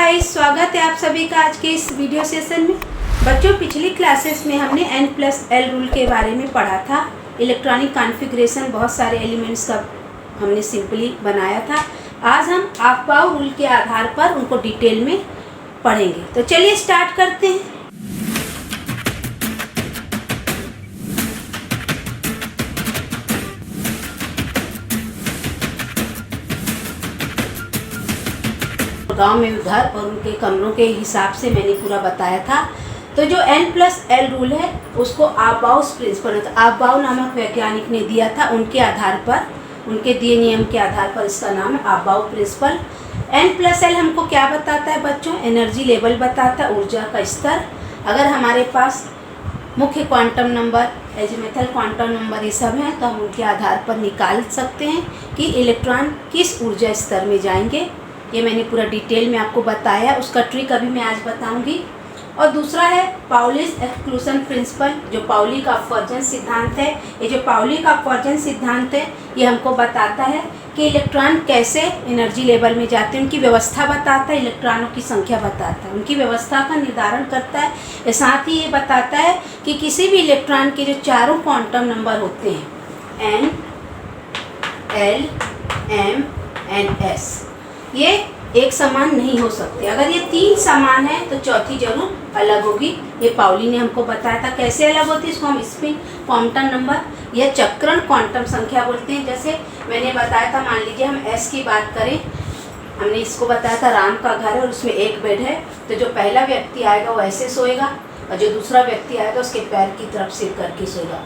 Guys, स्वागत है आप सभी का आज के इस वीडियो सेशन में। बच्चों, पिछली क्लासेस में हमने N+L रूल के बारे में पढ़ा था। इलेक्ट्रॉनिक कॉन्फ़िगरेशन बहुत सारे एलिमेंट्स का हमने सिंपली बनाया था। आज हम अफबाउ रूल के आधार पर उनको डिटेल में पढ़ेंगे। तो चलिए स्टार्ट करते हैं। गांव में घर और उनके कमरों के हिसाब से मैंने पूरा बताया था। तो जो N+L रूल है उसको अफबाउस प्रिंसिपल, अफबाउ नामक वैज्ञानिक ने दिया था। उनके आधार पर, उनके दिए नियम के आधार पर इसका नाम है अफबाउ प्रिंसिपल। N+L हमको क्या बताता है बच्चों? एनर्जी लेवल बताता है, ऊर्जा का स्तर। अगर हमारे पास मुख्य quantum number, azimuthal quantum number ये सब हैं तो हम उनके आधार पर निकाल सकते हैं कि इलेक्ट्रॉन किस ऊर्जा स्तर में जाएंगे। ये मैंने पूरा डिटेल में आपको बताया, उसका ट्रिक अभी मैं आज बताऊंगी। और दूसरा है पाउली's एक्सक्लूशन प्रिंसिपल, जो पाउली का अपवर्जन सिद्धांत है। ये जो पाउली का अपवर्जन सिद्धांत है ये हमको बताता है कि इलेक्ट्रॉन कैसे एनर्जी लेवल में जाते हैं, उनकी व्यवस्था बताता है, इलेक्ट्रॉनों की संख्या बताता है, उनकी व्यवस्था का निर्धारण करता है। साथ ही ये बताता है कि किसी भी इलेक्ट्रॉन के जो चारों क्वांटम नंबर होते हैं N, L, M, N, S, ये एक समान नहीं हो सकते। अगर ये तीन समान है तो चौथी जरूर अलग होगी। ये पाउली ने हमको बताया था। कैसे अलग होती है? इसको हम स्पिन क्वांटम नंबर या चक्रण क्वांटम संख्या बोलते हैं। जैसे मैंने बताया था, मान लीजिए हम S की बात करें, हमने इसको बताया था राम का घर है और उसमें एक बेड है। तो जो पहला व्यक्ति आएगा वो ऐसे सोएगा और जो दूसरा व्यक्ति आएगा उसके पैर की तरफ सिर करके सोएगा।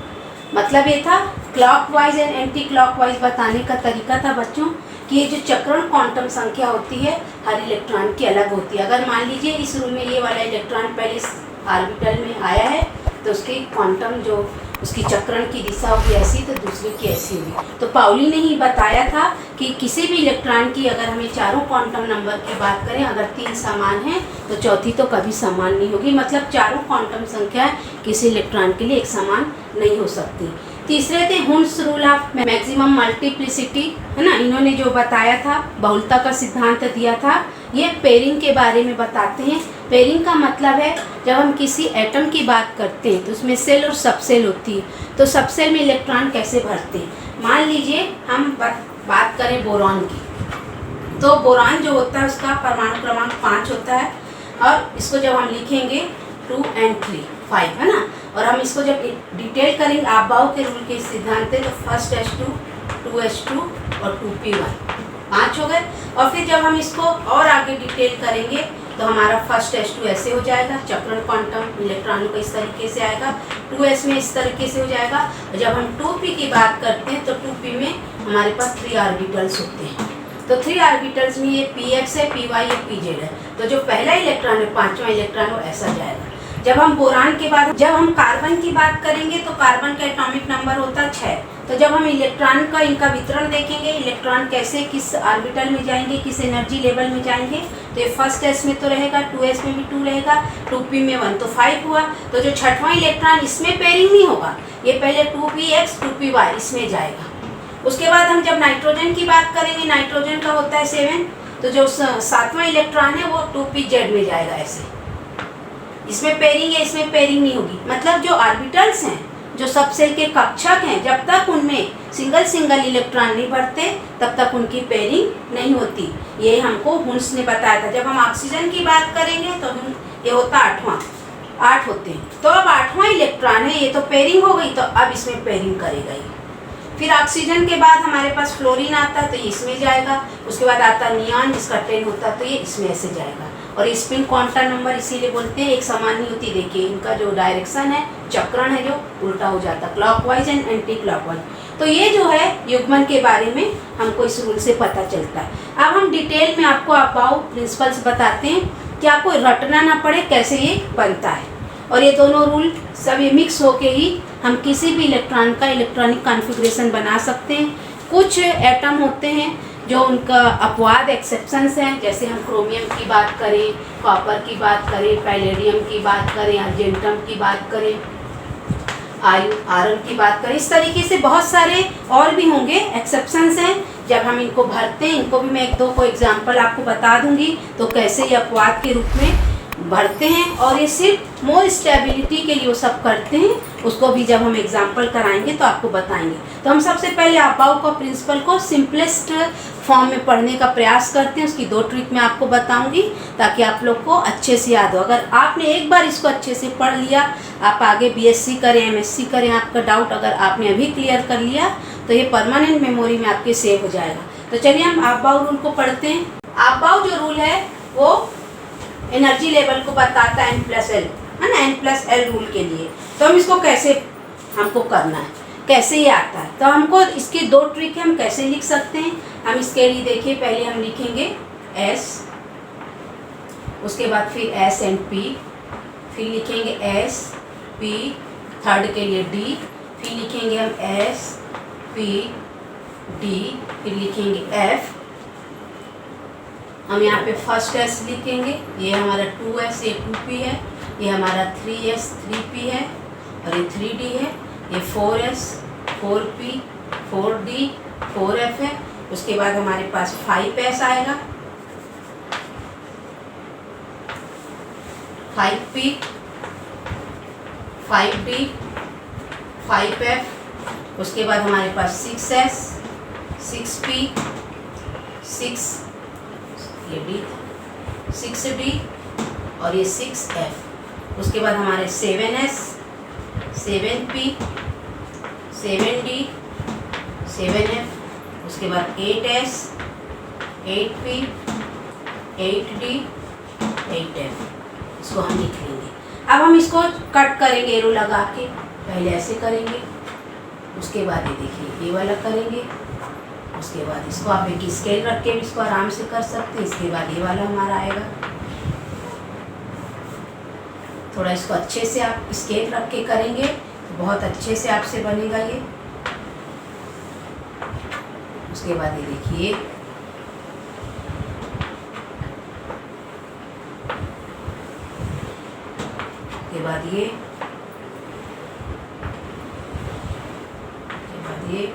मतलब ये था क्लॉकवाइज एंड एंटी क्लॉकवाइज बताने का तरीका था बच्चों कि ये जो चक्रण क्वांटम संख्या होती है हर इलेक्ट्रॉन की अलग होती है। अगर मान लीजिए इस रूम में ये वाला इलेक्ट्रॉन पहले इस ऑर्बिटल में आया है तो उसकी क्वांटम जो उसकी चक्रण की दिशा होगी ऐसी, तो दूसरे की ऐसी होगी। तो पाउली ने ही बताया था कि किसी भी इलेक्ट्रॉन की अगर हमें चारों क्वांटम नंबर की बात करें, अगर तीन समान हैं तो चौथी तो कभी समान नहीं होगी। मतलब चारों क्वांटम संख्या किसी इलेक्ट्रॉन के लिए एक समान नहीं हो सकती। तीसरे थे Hund's rule of maximum multiplicity, है ना। इन्होंने जो बताया था, बहुलता का सिद्धांत दिया था। ये पेयरिंग के बारे में बताते हैं। पेयरिंग का मतलब है जब हम किसी एटम की बात करते हैं तो उसमें सेल और सबसेल होती है। तो सबसेल में इलेक्ट्रॉन कैसे भरते हैं? मान लीजिए हम बात करें बोरॉन की, तो बोरॉन जो होता है उसका परमाणु क्रमांक 5 होता है और इसको जब हम लिखेंगे 2 और 3, 5, है ना। और हम इसको जब डिटेल करेंगे अफबाउ के रूल के सिद्धांत से, तो फर्स्ट H2, 2H2 और 2P1, 5 हो गए। और फिर जब हम इसको और आगे डिटेल करेंगे तो हमारा फर्स्ट H2 ऐसे हो जाएगा, चक्रण क्वांटम इलेक्ट्रॉनों का इस तरीके से आएगा, 2S में इस तरीके से हो जाएगा। और जब हम 2P की बात करते हैं तो 2P में हमारे पास 3 ऑर्बिटल्स होते हैं। तो 3 ऑर्बिटल्स में ये Px है, Py है, Pz है। तो जो पहला इलेक्ट्रॉन है, पांचवा इलेक्ट्रॉन, वो ऐसा जाएगा। जब हम बोरान के बाद जब हम कार्बन की बात करेंगे तो कार्बन का एटॉमिक नंबर होता है 6। तो जब हम इलेक्ट्रॉन का इनका वितरण देखेंगे, इलेक्ट्रॉन कैसे किस ऑर्बिटल में जाएंगे, किस एनर्जी लेवल में जाएंगे, तो ये फर्स्ट S में तो रहेगा, 2S में भी 2 रहेगा, 2P में 1, तो 5 हुआ। तो जो छठवां इलेक्ट्रॉन, इसमें पेयरिंग नहीं होगा, ये पहले 2Px 2Py इसमें जाएगा। उसके बाद हम जब नाइट्रोजन की बात करेंगे, नाइट्रोजन का होता है 7, तो जो सातवां इलेक्ट्रॉन है वो 2Pz में जाएगा। ऐसे इसमें पेयरिंग है, इसमें पेयरिंग नहीं होगी। मतलब जो ऑर्बिटल्स हैं, जो सबसेल के कक्षक हैं, जब तक उनमें सिंगल सिंगल इलेक्ट्रॉन नहीं बढ़ते तब तक उनकी पेयरिंग नहीं होती। ये हमको हुन्स ने बताया था। जब हम ऑक्सीजन की बात करेंगे तो ये होता 8वां, 8 होते हैं। तो अब 8वां इलेक्ट्रॉन है, ये तो पेयरिंग हो गई, तो अब इसमें पेयरिंग करेगा ये। फिर ऑक्सीजन के बाद हमारे पास फ्लोरीन आता है तो ये इसमें जाएगा। उसके बाद आता है नियॉन, जिसका 10 होता है, तो ये इसमें ऐसे जाएगा। और स्पिन क्वांटम नंबर इसीलिए बोलते हैं एक समान नहीं होती। देखिए इनका जो डायरेक्शन है, चक्रण है, जो उल्टा हो जाता है, क्लॉकवाइज एंड एंटी क्लॉकवाइज। तो ये जो है युग्मन के बारे में हमको इस रूल से पता चलता है। अब हम डिटेल में आपको अफबाउ प्रिंसिपल्स बताते हैं कि आपको रटना ना पड़े कैसे ये बनता है। और ये दोनों रूल सब ये मिक्स होके ही हम किसी भी इलेक्ट्रॉन का इलेक्ट्रॉनिक कॉन्फ़िगरेशन बना सकते हैं। कुछ एटम होते हैं जो उनका अपवाद एक्सेप्शंस हैं, जैसे हम क्रोमियम की बात करें, कॉपर की बात करें, पैलेडियम की बात करें, अर्जेंटम की बात करें, आयरन की बात करें। इस तरीके से बहुत सारे और भी होंगे एक्सेप्शंस हैं जब हम इनको भरते हैं, इनको भी मैं एक दो को एग्जाम्पल आपको बता दूंगी तो कैसे ये अपवाद के रूप में भरते हैं, और ये सिर्फ मोर स्टेबिलिटी के लिए वो सब करते हैं, उसको भी जब हम एग्जाम्पल कराएंगे तो आपको बताएंगे। तो हम सबसे पहले अबाव का प्रिंसिपल को सिंपलेस्ट फॉर्म में पढ़ने का प्रयास करते हैं। उसकी 2 ट्रिक मैं आपको बताऊंगी ताकि आप लोग को अच्छे से याद हो। अगर आपने एक बार इसको अच्छे से पढ़ लिया, आप आगे बीएससी करें, एमएससी करें, आपका डाउट अगर आपने अभी क्लियर कर लिया तो ये परमानेंट मेमोरी में आपके सेव हो जाएगा। तो चलिए हम अबाव रूल को पढ़ते हैं। अबाव जो रूल है वो एनर्जी लेवल को बताता है N+L, है ना, N+L रूल के लिए। तो हम इसको कैसे हमको करना है, कैसे ये आता है, तो हमको इसकी 2 ट्रिक है, हम कैसे लिख सकते हैं। हम इसके लिए देखिए, पहले हम लिखेंगे S, उसके बाद फिर S एंड P, फिर लिखेंगे S P, थर्ड के लिए D, फिर लिखेंगे हम S P D, फिर लिखेंगे F। हम यहाँ पे फर्स्ट S लिखेंगे, ये हमारा 2S, ये 2P है, ये हमारा 3S 3P है, और ये 3D है, ये 4S 4P 4D 4F है। उसके बाद हमारे पास 5S आएगा, 5P 5D 5F। उसके बाद हमारे पास 6S 6P 6, ये D 6D और ये 6F। उसके बाद हमारे 7S 7P 7D 7F। उसके बाद 8S 8P 8D 8F। इसको हम लिख लेंगे। अब हम इसको कट करेंगे एरो लगा के, पहले ऐसे करेंगे, उसके बाद ये देखिए ये वाला करेंगे, उसके बाद इसको आप एक स्केल रख के भी इसको आराम से कर सकते हैं। इसके बाद ये वाला हमारा आएगा, थोड़ा इसको अच्छे से आप स्केल रख के करेंगे तो बहुत अच्छे से आपसे बनेगा ये। उसके बाद ये देखिए, उसके बाद ये, उसके बाद ये,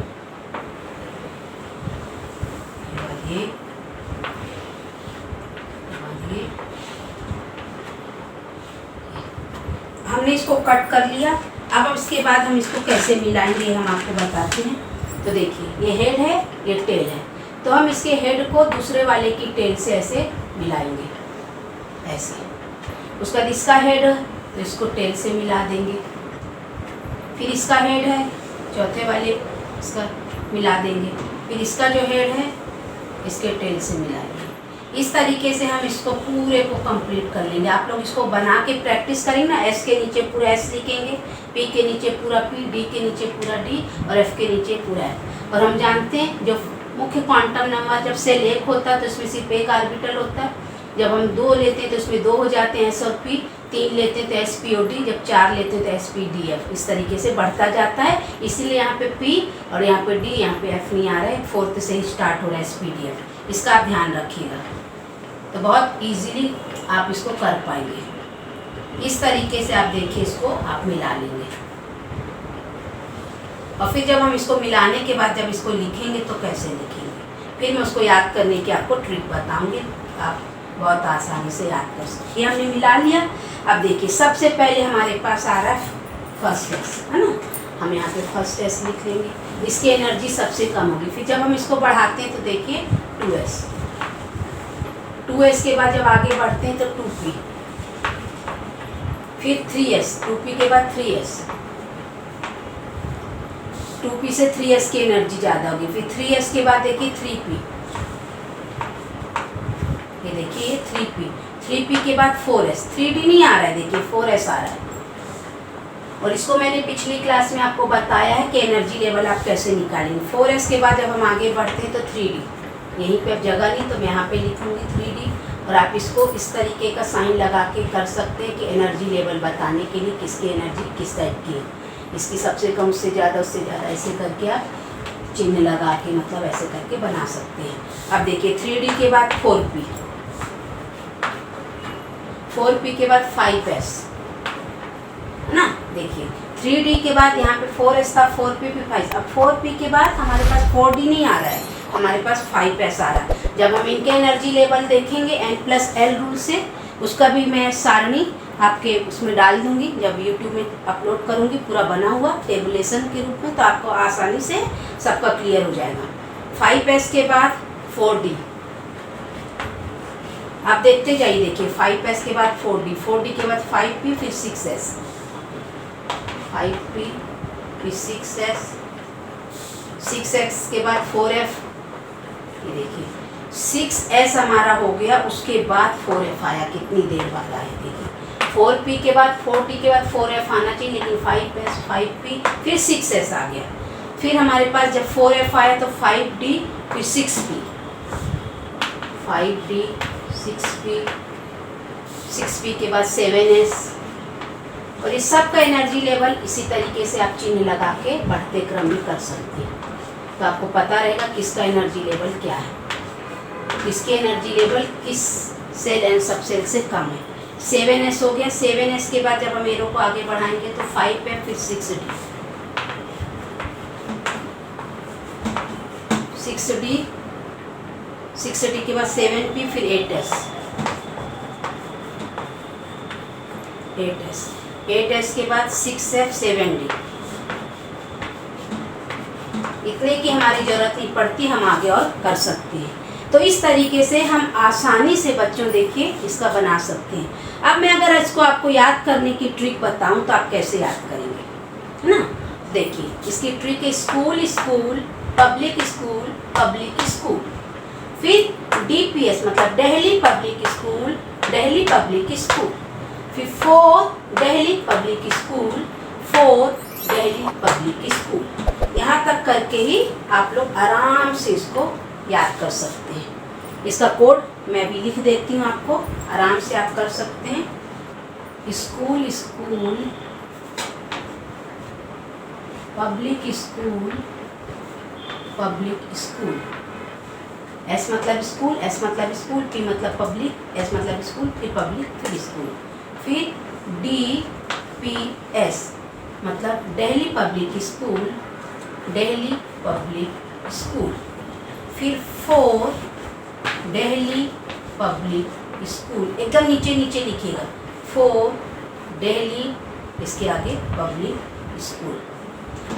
ये हमने इसको कट कर लिया। अब इसके बाद हम इसको कैसे मिलाएंगे हम आपको बताते हैं। तो देखिए ये हेड है, ये टेल है, तो हम इसके हेड को दूसरे वाले की टेल से ऐसे मिलाएंगे, ऐसे। उसका इसका हेड तो इसको टेल से मिला देंगे, फिर इसका हेड है चौथे वाले, इसका मिला देंगे, फिर इसका जो हेड है इसके टेल से मिलाएंगे। इस तरीके से हम इसको पूरे को कंप्लीट कर लेंगे। आप लोग इसको बना के प्रैक्टिस करेंगे ना। S के नीचे पूरा S लिखेंगे, P के नीचे पूरा P, D के नीचे पूरा D और F के नीचे पूरा F। और हम जानते हैं जो मुख्य क्वांटम नंबर जब सेल 1 होता है तो इसमें सिर्फ एक ऑर्बिटल होता है। जब हम 2 लेते हैं तो इसमें 2 हो जाते हैं S और P, 3 लेते हैं तो S P और D, जब 4 लेते हैं तो S P D F। इस तरीके से बढ़ता जाता है, इसीलिए यहाँ पे P और यहाँ पे D, यहाँ पे F नहीं आ रहा है, 4th से ही स्टार्ट हो रहा है S P D F। इसका आप ध्यान रखिएगा, तो बहुत इजीली आप इसको कर पाएंगे। इस तरीके से आप देखिए, इसको आप मिला लेंगे। और फिर जब हम इसको मिलाने के बाद जब इसको लिखेंगे तो कैसे लिखेंगे, फिर मैं उसको याद करने की आपको ट्रिक बताऊंगी, आप बहुत आसानी से याद कर सकते। ये हमने मिला लिया। अब देखिए सबसे पहले हमारे पास आ रहा है फर्स्ट एस, है ना, हम यहाँ पे फर्स्ट एस लिख लेंगे। इसकी एनर्जी सबसे कम होगी। फिर जब हम इसको बढ़ाते हैं तो देखिए 2s, 2s के बाद जब आगे बढ़ते हैं तो 2p, फिर 3s, 2p के बाद 3s, 2p से 3s की एनर्जी ज़्यादा होगी। फिर 3s के बाद देखिए 3p, ये देखिए 3p, 3p के बाद 4s, 3d नहीं आ रहा है, देखिए 4s आ रहा है। और इसको मैंने पिछली क्लास में आपको बताया है कि एनर्जी लेवल आप कैसे निकालेंगे। 4s के बाद जब हम आगे बढ़ते हैं तो 3d, यहीं पे अब जगह नहीं तो मैं यहाँ पे लिखूँगी 3d। और आप इसको इस तरीके का साइन लगा के कर सकते हैं कि एनर्जी लेवल बताने के लिए किसकी एनर्जी किस टाइप की है। इसकी सबसे कम, उससे ज़्यादा, उससे ज़्यादा, ऐसे करके आप चिन्ह लगा के मतलब ऐसे करके बना सकते हैं। अब देखिए 3d के बाद 4p, 4p के बाद 5s, है ना। देखिए 3d के बाद यहाँ पे 4s था, 4p पे 5। अब 4p के बाद हमारे पास 4d नहीं आ रहा है, हमारे पास 5s आ रहा है। जब हम इनके एनर्जी लेवल देखेंगे N+L रूल से, उसका भी मैं सारणी आपके उसमें डाल दूंगी, जब YouTube में अपलोड करूंगी पूरा बना हुआ टेबुलेशन के रूप में, तो आपको आसानी से सबका क्लियर हो जाएगा। 5s के बाद 4d, आप देखते जाइए, देखिए 5s के बाद 4d, 4d के बाद 5p, फिर 6s, 5p फिर 6s, 6x के बाद 4f, ये देखिए 6s हमारा हो गया, उसके बाद 4f आया, कितनी देर बाद आया देखिए। 4p के बाद 4d के बाद 4f आना चाहिए, लेकिन 5s 5p फिर 6s आ गया। फिर हमारे पास जब 4f आया तो 5d फिर 6p, 5d 6p, 6p के बाद 7s, और इस सब का एनर्जी लेवल इसी तरीके से आप चिन्ह लगा के बढ़ते क्रम में कर सकते हैं। तो आपको पता रहेगा किसका एनर्जी लेवल क्या है, किसके एनर्जी लेवल किस सेल एंड सब सेल से कम है। 7s हो गया। 7s के बाद जब हम एरो को आगे बढ़ाएंगे तो 5f फिर 6d, 6d, 6d के बाद 7p फिर 8s, 8s, 8s के बाद 6f 7d। इतने की हमारी ज़रूरत नहीं पड़ती, हम आगे और कर सकते हैं। तो इस तरीके से हम आसानी से बच्चों देखिए इसका बना सकते हैं। अब मैं अगर इसको आपको याद करने की ट्रिक बताऊं तो आप कैसे याद करेंगे, है ना। देखिए इसकी ट्रिक है school school public school public school, फिर DPS मतलब Delhi public school Delhi public school, फिर 4 Delhi public school 4 Delhi public school. यहाँ तक करके ही आप लोग आराम से इसको याद कर सकते हैं। इसका कोड मैं भी लिख देती हूँ आपको, आराम से आप कर सकते हैं। School school public school public school, S मतलब स्कूल, S मतलब स्कूल, P मतलब पब्लिक, S मतलब स्कूल, फिर पब्लिक फिर स्कूल, फिर DPS मतलब Delhi public school Delhi public school, फिर 4 दिल्ली पब्लिक स्कूल, एकदम नीचे नीचे लिखिएगा 4 दिल्ली, इसके आगे पब्लिक स्कूल।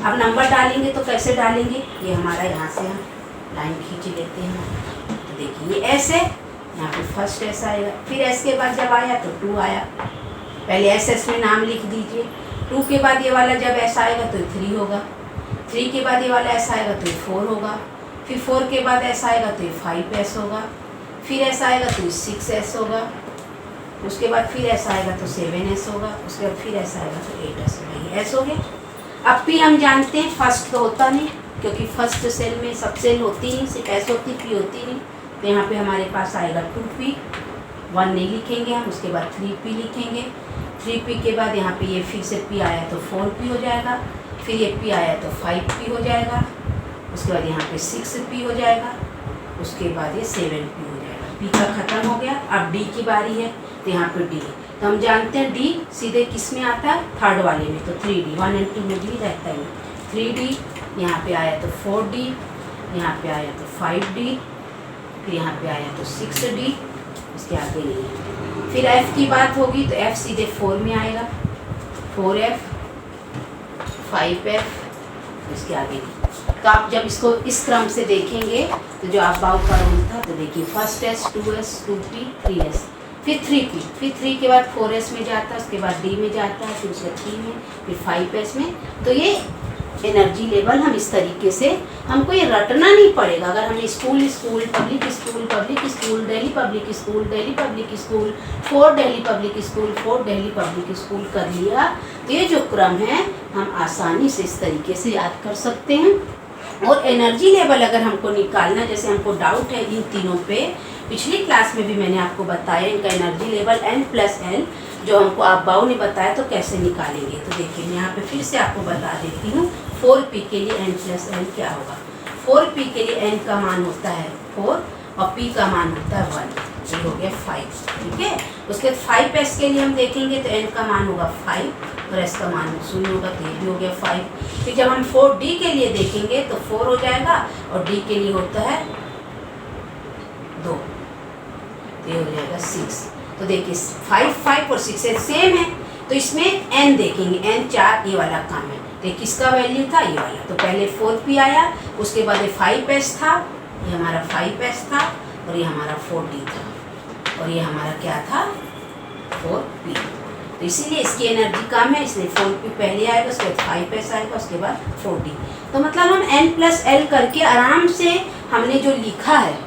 अब नंबर डालेंगे तो कैसे डालेंगे, ये हमारा यहाँ से हम लाइन खींच लेते हैं। तो देखिए ये S है, यहाँ पे फर्स्ट S आएगा, फिर S के बाद जब आया तो 2 आया, पहले SS में नाम लिख दीजिए। 2 के बाद ये वाला जब S आएगा तो 3 होगा, 3 के बाद ये वाला S आएगा तो 4 होगा, फिर 4 के बाद S आएगा तो 5S होगा, फिर S आएगा तो 6S होगा, उसके बाद फिर S आएगा तो 7S होगा, उसके बाद फिर S आएगा तो 8S होगा। ये S हो गया। अब P हम जानते हैं फर्स्ट तो होता नहीं, क्योंकि फर्स्ट सेल में सब सेल होती नहीं, सिर्फ S होती, P होती नहीं। तो यहाँ पे हमारे पास आएगा 2P, 1 नहीं लिखेंगे हम, उसके बाद 3P लिखेंगे। 3P के बाद यहाँ पे ये फिर से P आया तो 4P हो जाएगा, फिर ये P आया तो 5P हो जाएगा, उसके बाद यहाँ पे 6P हो जाएगा, उसके बाद ये 7P हो जाएगा। P का ख़त्म हो गया। अब D की बारी है, तो यहाँ पे D, तो हम जानते हैं D सीधे किस में आता है, थर्ड वाले में, तो 3D 1 और 2 में D रहता है। 3D यहाँ पे आया तो 4D, यहाँ पे आया तो 5D, फिर यहाँ पे आया तो 6D, इसके आगे नहीं है। फिर F की बात होगी तो F सीधे 4 में आएगा, 4F 5F, इसके आगे नहीं। तो आप जब इसको इस क्रम से देखेंगे तो जो आप बाउ का रूल था, तो देखिए first S 2S 2P 3S, फिर 3P, फिर 3 के बाद 4S में जाता है, उसके बाद D में जाता है, फिर उसके 3 में, फिर 5S में। तो ये एनर्जी लेवल हम इस तरीके से, हमको ये रटना नहीं पड़ेगा। अगर हमने school school public school public school Delhi public school Delhi public school 4 Delhi public school 4 Delhi public school कर लिया, तो ये जो क्रम है हम आसानी से इस तरीके से याद कर सकते हैं। और एनर्जी लेवल अगर हमको निकालना, जैसे हमको डाउट है इन तीनों पे, पिछली क्लास में भी मैंने आपको बताया इनका एनर्जी लेवल N+L जो हमको आप बाउ ने बताया, तो कैसे निकालेंगे। तो देखिए मैं यहाँ पे फिर से आपको बता देती हूँ। 4P के लिए N+L क्या होगा। 4P के लिए N का मान होता है 4, और P का मान होता है 1, ये हो गया 5, ठीक है। उसके बाद 5s के लिए हम देखेंगे तो n का मान होगा 5 और s का मान 0 होगा, तो ये भी हो गया 5। फिर जब हम 4d के लिए देखेंगे तो 4 हो जाएगा और d के लिए होता है 2, तो ये हो जाएगा 6। तो देखिए 5, 5 और 6 सेम है, तो इसमें n देखेंगे, n 4 ये वाला काम है। तो किसका वैल्यू था, ये वाला। तो पहले 4p आया, उसके बाद 5s था, ये हमारा 5s था और ये हमारा 4d था और ये हमारा क्या था 4p। तो इसीलिए इसकी एनर्जी कम है, इसलिए 4p पहले आएगा, उसके बाद 5s आएगा, उसके बाद 4d। तो मतलब हम n+l करके आराम से हमने जो लिखा है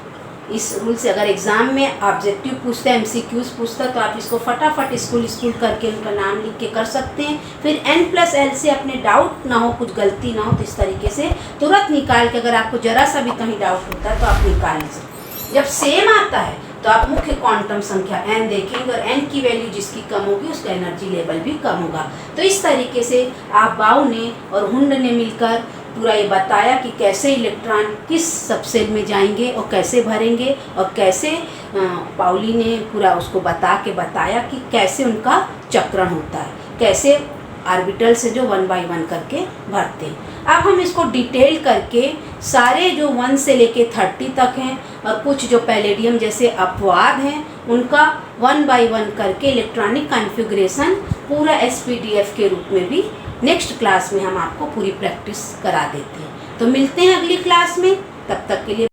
इस रूल से, अगर एग्जाम में ऑब्जेक्टिव पूछता है, MCQs पूछता है, तो आप इसको फटाफट स्कूल करके उनका नाम लिख के कर सकते हैं। फिर n+l से अपने डाउट ना हो, कुछ गलती ना हो, तो इस तरीके से तुरंत निकाल के, अगर आपको जरा सा भी कहीं डाउट होता है तो आप निकाल लीजिए। जब सेम आता है तो आप मुख्य क्वांटम संख्या n देखेंगे और n की वैल्यू जिसकी कम होगी उसका एनर्जी लेवल भी कम होगा। तो इस तरीके से आबाउ ने और हुंड ने मिलकर पूरा ये बताया कि कैसे इलेक्ट्रॉन किस सबसेल में जाएंगे और कैसे भरेंगे, और कैसे पाउली ने पूरा उसको बताया कि कैसे उनका चक्रण होता है, कैसे ऑर्बिटल से जो 1 बाय 1 करके भरते हैं। अब हम इसको डिटेल करके सारे जो 1 से लेके 30 तक हैं और कुछ जो पैलेडियम जैसे अपवाद हैं उनका 1 बाय 1 करके इलेक्ट्रॉनिक कॉन्फ़िगरेशन पूरा SPDF के रूप में भी नेक्स्ट क्लास में हम आपको पूरी प्रैक्टिस करा देते हैं। तो मिलते हैं अगली क्लास में, तब तक के लिए